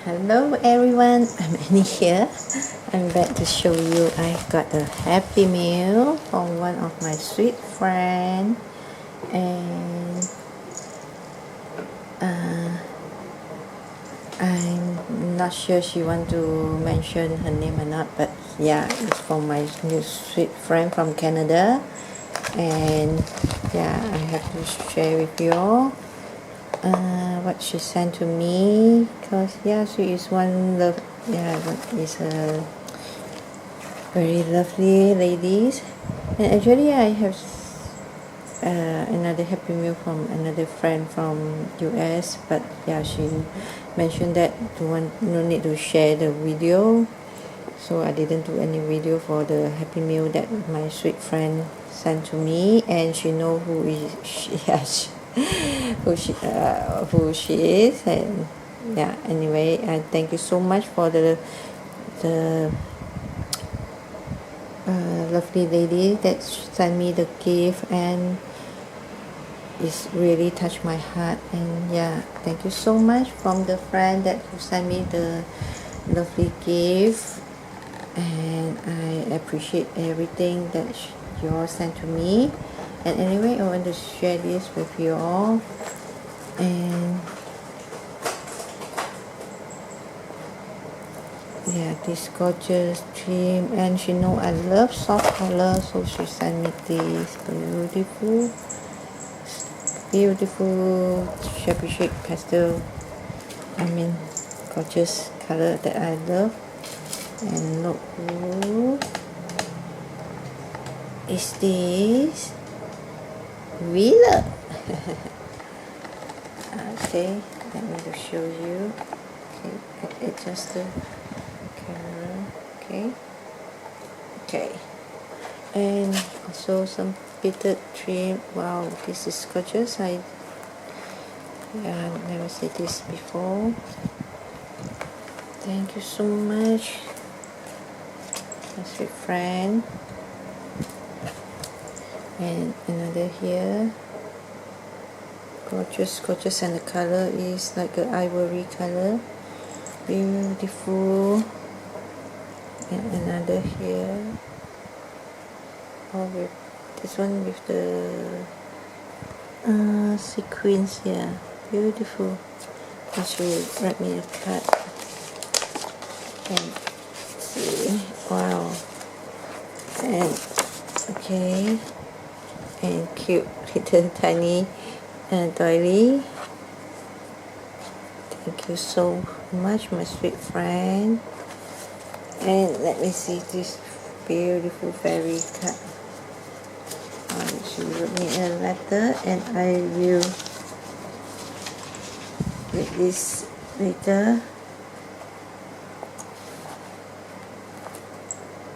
Hello everyone, I'm Annie here. I'm back to show you I got a happy meal from one of my sweet friend, and I'm not sure she want to mention her name or not, but yeah, it's from my new sweet friend from Canada, and yeah, I have to share with you all what she sent to me, because yeah, she is is a very lovely ladies. And actually I have another happy meal from another friend from US, but yeah, she mentioned that no need to share the video, so I didn't do any video for the happy meal that my sweet friend sent to me. And she know who is she, yes, who she is. And yeah, anyway, I thank you so much for the lovely lady that sent me the gift, and it's really touched my heart. And yeah, thank you so much from the friend that who sent me the lovely gift, and I appreciate everything that you all sent to me. And anyway, I want to share this with you all. And yeah, this gorgeous trim, and she know I love soft color, so she sent me this beautiful shabby chic pastel, gorgeous color that I love. And look, who is this? Villa. Okay, let me just show you. Okay, adjust the camera. Okay, and also some fitted trim. Wow, this is gorgeous. I never seen this before. Thank you so much, my sweet friend. And another here, gorgeous, and the color is like an ivory color, beautiful. And another here, with this one with the sequins here, beautiful. And she write me a card, and see, wow, and okay, and cute little tiny doily. Thank you so much, my sweet friend. And let me see this beautiful fairy card. She wrote me a letter, and I will read this later.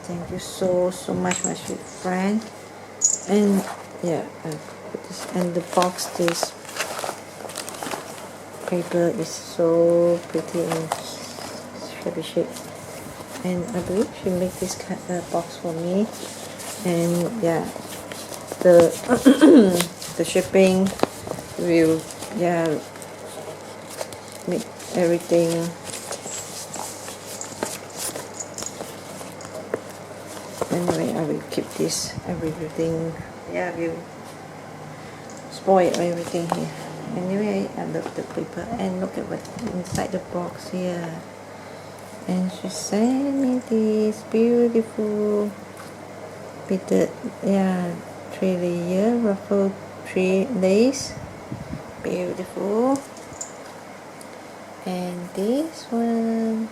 Thank you so much, my sweet friend. And yeah, I put this in the box. This paper is so pretty and shabby chic, and I believe she made this box for me. And yeah, the the shipping will make everything anyway. I will keep this everything. Yeah, will spoil everything here. Anyway, I love the paper, and look at what's inside the box here. And she sent me this beautiful fitted 3-layer ruffled 3 lace, beautiful. And this one,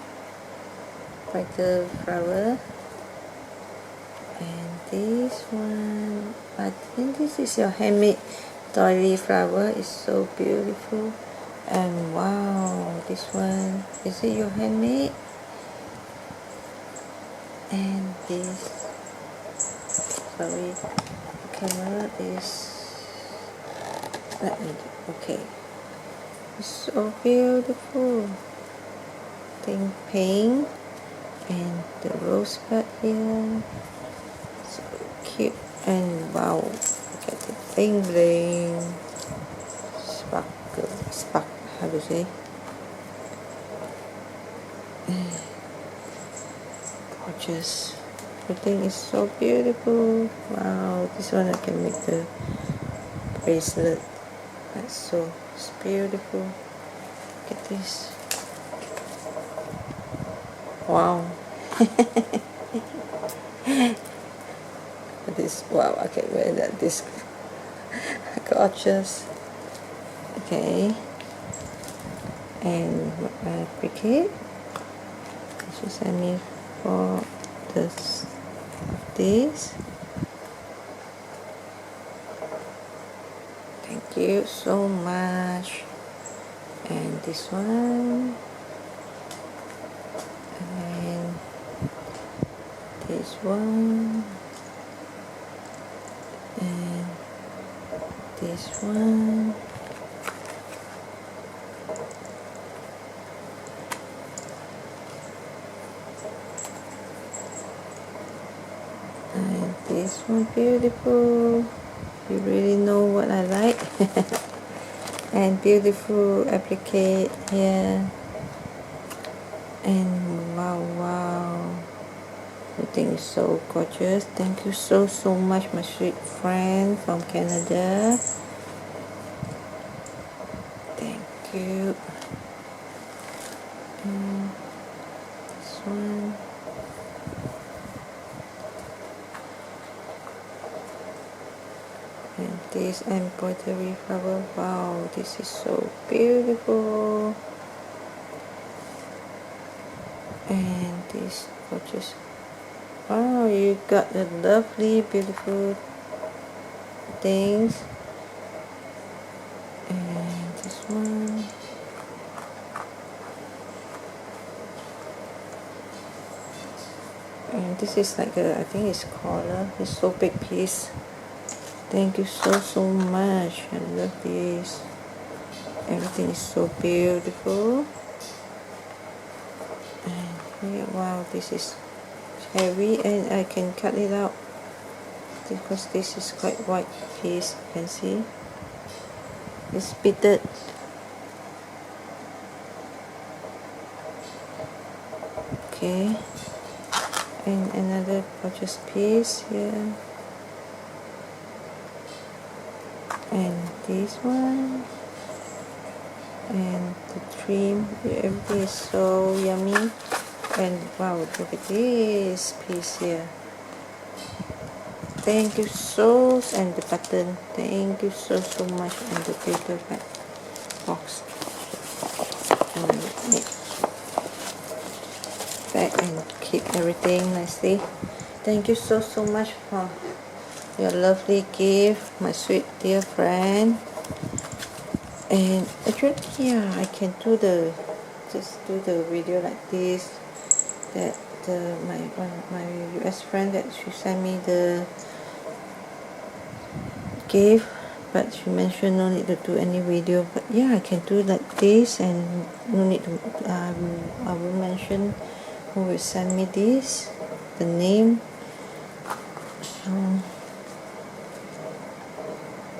brighter flower. And this one, I think this is your handmade doily flower. It's so beautiful. And wow, this one, is it your handmade? And this, sorry, the camera is, okay, it's so beautiful. Pink, and the rosebud here, so cute. And wow, look at the bling spark, how to say, gorgeous. Everything is so beautiful. Wow, this one I can make the bracelet. That's so it's beautiful. Look at this. Wow. This, wow, okay, wear that, this gorgeous. Okay, and applique. She sent me for this. Thank you so much. And this one, and this one, and this one, and this one, beautiful. You really know what I like. And beautiful applique here. And wow, everything is so gorgeous. Thank you so much, my sweet friend from Canada. Thank you. And this one. And this embroidery flower. Wow, this is so beautiful. And this gorgeous. Wow, you got the lovely, beautiful things. And this one. And this is like a, I think it's collar. It's so big piece. Thank you so much. I love this. Everything is so beautiful. And yeah, wow, this is heavy, and I can cut it out because this is quite white piece. You can see it's beaded. Okay, and another gorgeous piece here. And this one, and the trim, everything is so yummy. And wow, look at this piece here. Thank you so, and the button, thank you so much. And the paper box, and make back and keep everything nicely. Thank you so much for your lovely gift, my sweet dear friend. And actually, yeah, I can do the video like this. That my US friend, that she sent me the gift, but she mentioned no need to do any video. But yeah, I can do like this, and no need to. I will mention who will send me this, the name. So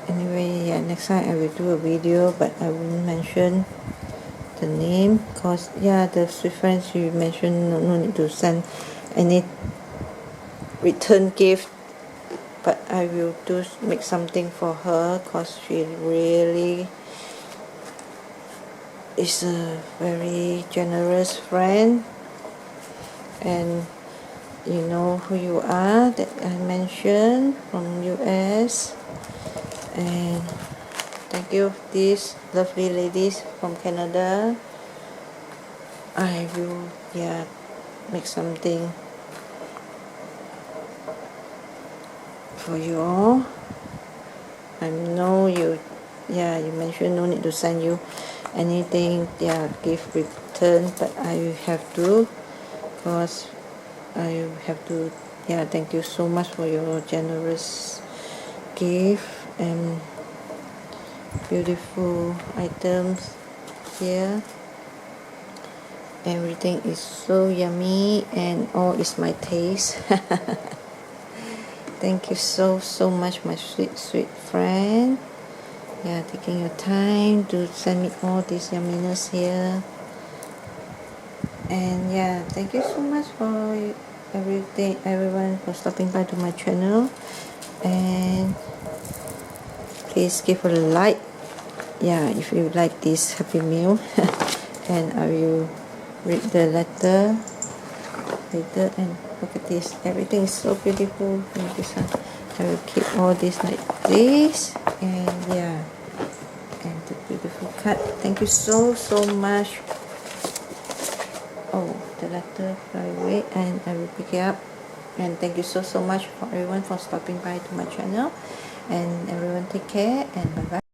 anyway, yeah, next time I will do a video, but I won't mention the name, because yeah, the sweet friend, she mentioned no need to send any return gift, but I will make something for her, because she really is a very generous friend. And you know who you are, that I mentioned, from US. And thank you, these lovely ladies from Canada. I will, yeah, make something for you all. I know you, yeah, you mentioned no need to send you anything, yeah, gift return, but I have to, because I have to, yeah, thank you so much for your generous gift and beautiful items here. Everything is so yummy, and all is my taste. Thank you so much, my sweet friend. Yeah, taking your time to send me all this yumminess here. And yeah, thank you so much for everyone for stopping by to my channel, and please give a like, yeah, if you like this Happy Meal. And I will read the letter later. And look at this, everything is so beautiful. And this one, I will keep all this like this. And yeah, and the beautiful card. Thank you so much. Oh, the letter fly away, and I will pick it up. And thank you so much for everyone for stopping by to my channel, and everyone take care, and bye bye.